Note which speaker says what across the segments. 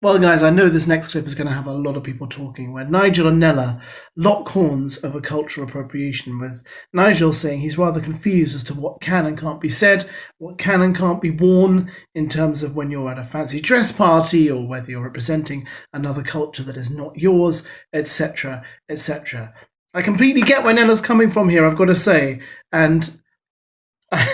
Speaker 1: Well, guys, I know this next clip is going to have a lot of people talking, where Nigel and Nella lock horns over cultural appropriation, with Nigel saying he's rather confused as to what can and can't be said, what can and can't be worn in terms of when you're at a fancy dress party, or whether you're representing another culture that is not yours, etc., etc. I completely get where Nella's coming from here, I've got to say, and I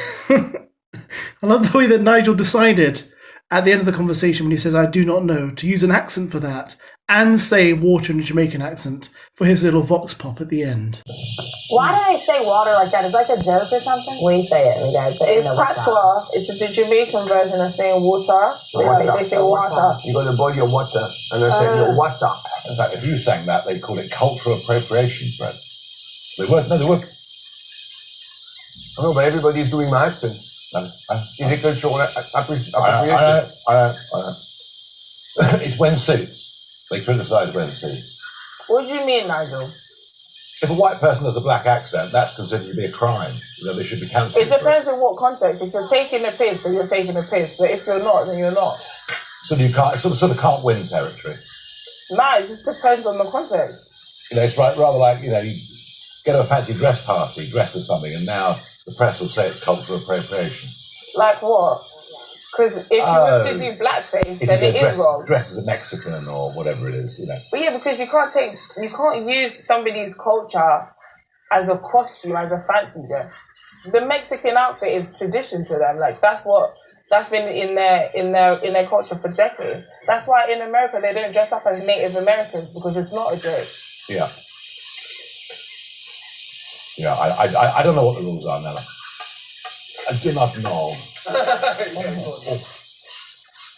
Speaker 1: love the way that Nigel decided at the end of the conversation when he says, "I do not know," to use an accent for that and say water in a Jamaican accent for his little vox pop at the end.
Speaker 2: Why do they say water like that? Is it like a joke or something? We say it. It's patois. It's the Jamaican version of saying water. They say water.
Speaker 3: You got to boil your water, and they say your water.
Speaker 4: In fact, if you sang that, they'd call it cultural appropriation, Fred. They weren't. No, they weren't.
Speaker 3: I know, but everybody's doing my accent. Is it cultural appropriation?
Speaker 4: I know. It's when suits. They criticise when suits.
Speaker 2: What do you mean, Nigel?
Speaker 4: If a white person has a black accent, that's considered to be a crime. You know, they should be cancelled.
Speaker 2: It depends on what context. If you're taking a piss, then you're taking a piss. But if you're not, then you're not.
Speaker 4: So you can't. It sort of can't win territory.
Speaker 2: Nah, it just depends on the context.
Speaker 4: You know, it's rather like, you know, you go to a fancy dress party, dressed as something, and now the press will say it's cultural appropriation.
Speaker 2: Like what? Because if you was to do blackface, then it is wrong.
Speaker 4: Dressed as a Mexican or whatever it is, you know.
Speaker 2: But yeah, because you can't use somebody's culture as a costume, as a fancy dress. The Mexican outfit is tradition to them. Like that's been in their culture for decades. That's why in America they don't dress up as Native Americans, because it's not a joke.
Speaker 4: Yeah. Yeah, I don't know what the rules are, Nella. I do not know.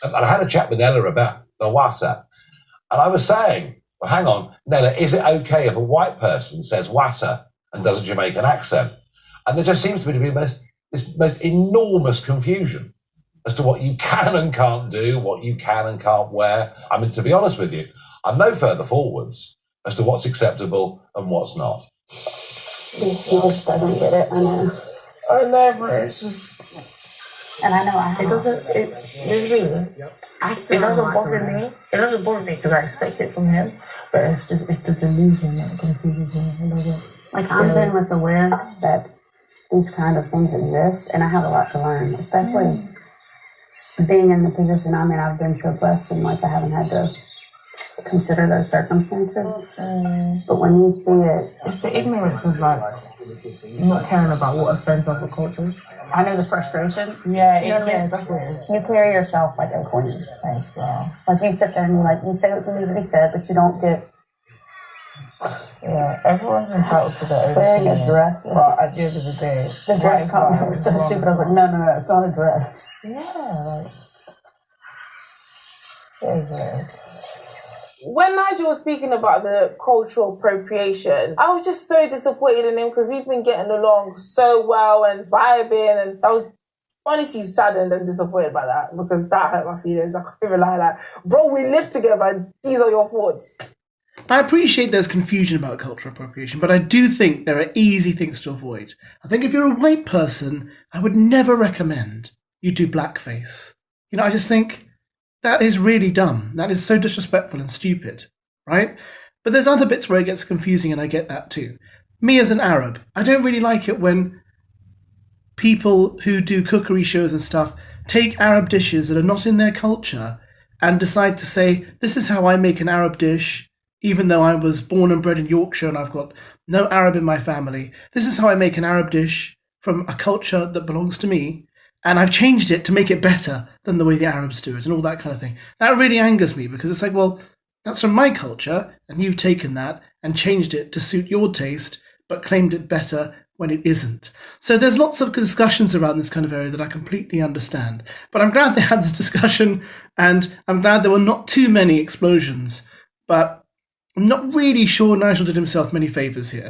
Speaker 4: And I had a chat with Nella about the WhatsApp, and I was saying, well, hang on, Nella, is it okay if a white person says "water" and does a Jamaican accent? And there just seems to be this most enormous confusion as to what you can and can't do, what you can and can't wear. I mean, to be honest with you, I'm no further forwards as to what's acceptable and what's not.
Speaker 5: He just doesn't get it, I know.
Speaker 2: I know, but it's just...
Speaker 5: And I know I have.
Speaker 2: It doesn't bother me. It doesn't bother me because I expect it from him. But it's the delusion that confuses me.
Speaker 5: Like, I'm very much aware that these kind of things exist, and I have a lot to learn, especially being in the position I'm in. I've been so blessed, and like I haven't had to consider those circumstances. But when you see it,
Speaker 2: it's the ignorance of like not caring about what offends other cultures.
Speaker 5: I know the frustration.
Speaker 2: Yeah,
Speaker 5: you know what I mean?
Speaker 2: That's what it is.
Speaker 5: You carry yourself like a queen.
Speaker 2: Thanks, girl.
Speaker 5: Like you sit there and you say what needs to be said, but you don't get.
Speaker 2: Yeah, everyone's entitled to their own
Speaker 5: wearing a dress.
Speaker 2: But at the end of the day,
Speaker 5: the dress comment was so stupid. I was like, no, it's not a dress.
Speaker 2: Yeah, like it is weird. When Nigel was speaking about the cultural appropriation, I was just so disappointed in him because we've been getting along so well and vibing, and I was honestly saddened and disappointed by that because that hurt my feelings. I can't even lie, like, bro, we live together and these are your thoughts.
Speaker 1: I appreciate there's confusion about cultural appropriation, but I do think there are easy things to avoid. I think if you're a white person, I would never recommend you do blackface. You know, I just think that is really dumb. That is so disrespectful and stupid, right? But there's other bits where it gets confusing, and I get that too. Me as an Arab, I don't really like it when people who do cookery shows and stuff take Arab dishes that are not in their culture and decide to say, this is how I make an Arab dish, even though I was born and bred in Yorkshire and I've got no Arab in my family. This is how I make an Arab dish from a culture that belongs to me, and I've changed it to make it better than the way the Arabs do it and all that kind of thing. That really angers me because it's like, well, that's from my culture and you've taken that and changed it to suit your taste, but claimed it better when it isn't. So there's lots of discussions around this kind of area that I completely understand. But I'm glad they had this discussion, and I'm glad there were not too many explosions. But I'm not really sure Nigel did himself many favours here.